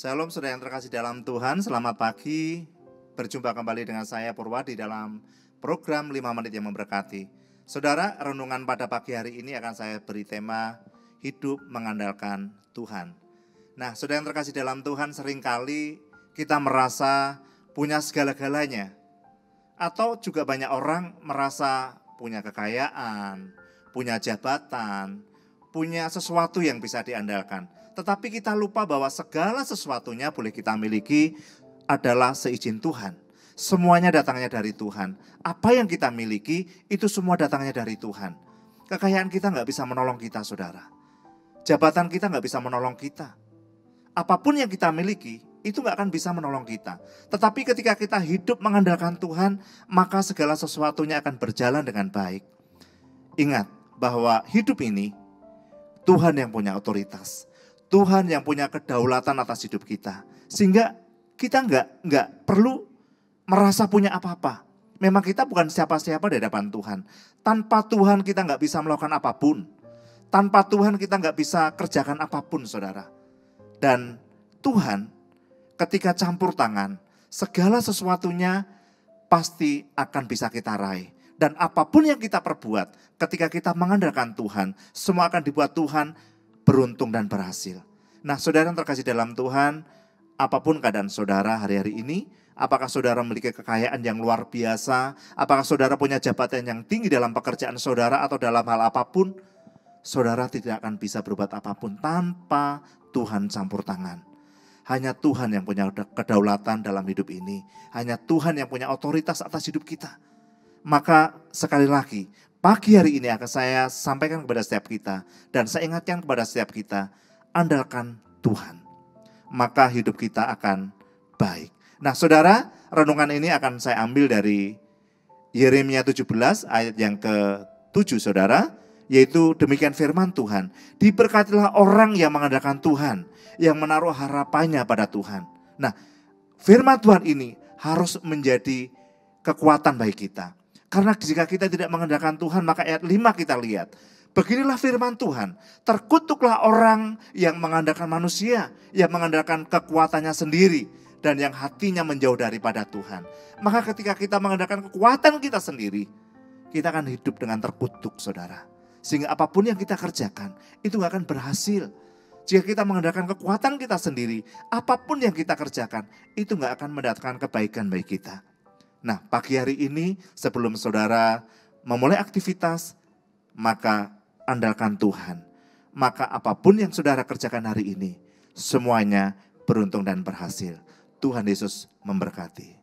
Shalom saudara yang terkasih dalam Tuhan, selamat pagi. Berjumpa kembali dengan saya Purwa di dalam program 5 menit yang memberkati. Saudara, renungan pada pagi hari ini akan saya beri tema hidup mengandalkan Tuhan. Nah, saudara yang terkasih dalam Tuhan, seringkali kita merasa punya segala-galanya. Atau juga banyak orang merasa punya kekayaan, punya jabatan, punya sesuatu yang bisa diandalkan. Tetapi kita lupa bahwa segala sesuatunya boleh kita miliki adalah seizin Tuhan. Semuanya datangnya dari Tuhan. Apa yang kita miliki itu semua datangnya dari Tuhan. Kekayaan kita gak bisa menolong kita, saudara. Jabatan kita gak bisa menolong kita. Apapun yang kita miliki itu gak akan bisa menolong kita. Tetapi ketika kita hidup mengandalkan Tuhan, maka segala sesuatunya akan berjalan dengan baik. Ingat bahwa hidup ini Tuhan yang punya otoritas. Tuhan yang punya kedaulatan atas hidup kita. Sehingga kita nggak perlu merasa punya apa-apa. Memang kita bukan siapa-siapa di hadapan Tuhan. Tanpa Tuhan kita nggak bisa melakukan apapun. Tanpa Tuhan kita nggak bisa kerjakan apapun, saudara. Dan Tuhan ketika campur tangan, segala sesuatunya pasti akan bisa kita raih. Dan apapun yang kita perbuat, ketika kita mengandalkan Tuhan, semua akan dibuat Tuhan beruntung dan berhasil. Nah, saudara yang terkasih dalam Tuhan, apapun keadaan saudara hari-hari ini, apakah saudara memiliki kekayaan yang luar biasa, apakah saudara punya jabatan yang tinggi dalam pekerjaan saudara atau dalam hal apapun, saudara tidak akan bisa berbuat apapun tanpa Tuhan campur tangan. Hanya Tuhan yang punya kedaulatan dalam hidup ini. Hanya Tuhan yang punya otoritas atas hidup kita. Maka sekali lagi, pagi hari ini akan saya sampaikan kepada setiap kita. Dan saya ingatkan kepada setiap kita, andalkan Tuhan. Maka hidup kita akan baik. Nah, saudara, renungan ini akan saya ambil dari Yeremia 17 ayat yang ke-7, saudara. Yaitu demikian firman Tuhan. Diberkatilah orang yang mengandalkan Tuhan, yang menaruh harapannya pada Tuhan. Nah, firman Tuhan ini harus menjadi kekuatan bagi kita. Karena jika kita tidak mengandalkan Tuhan, maka ayat 5 kita lihat. Beginilah firman Tuhan, terkutuklah orang yang mengandalkan manusia, yang mengandalkan kekuatannya sendiri, dan yang hatinya menjauh daripada Tuhan. Maka ketika kita mengandalkan kekuatan kita sendiri, kita akan hidup dengan terkutuk, saudara. Sehingga apapun yang kita kerjakan, itu gak akan berhasil. Jika kita mengandalkan kekuatan kita sendiri, apapun yang kita kerjakan, itu gak akan mendatangkan kebaikan bagi kita. Nah, pagi hari ini sebelum saudara memulai aktivitas, maka andalkan Tuhan. Maka apapun yang saudara kerjakan hari ini, semuanya beruntung dan berhasil. Tuhan Yesus memberkati.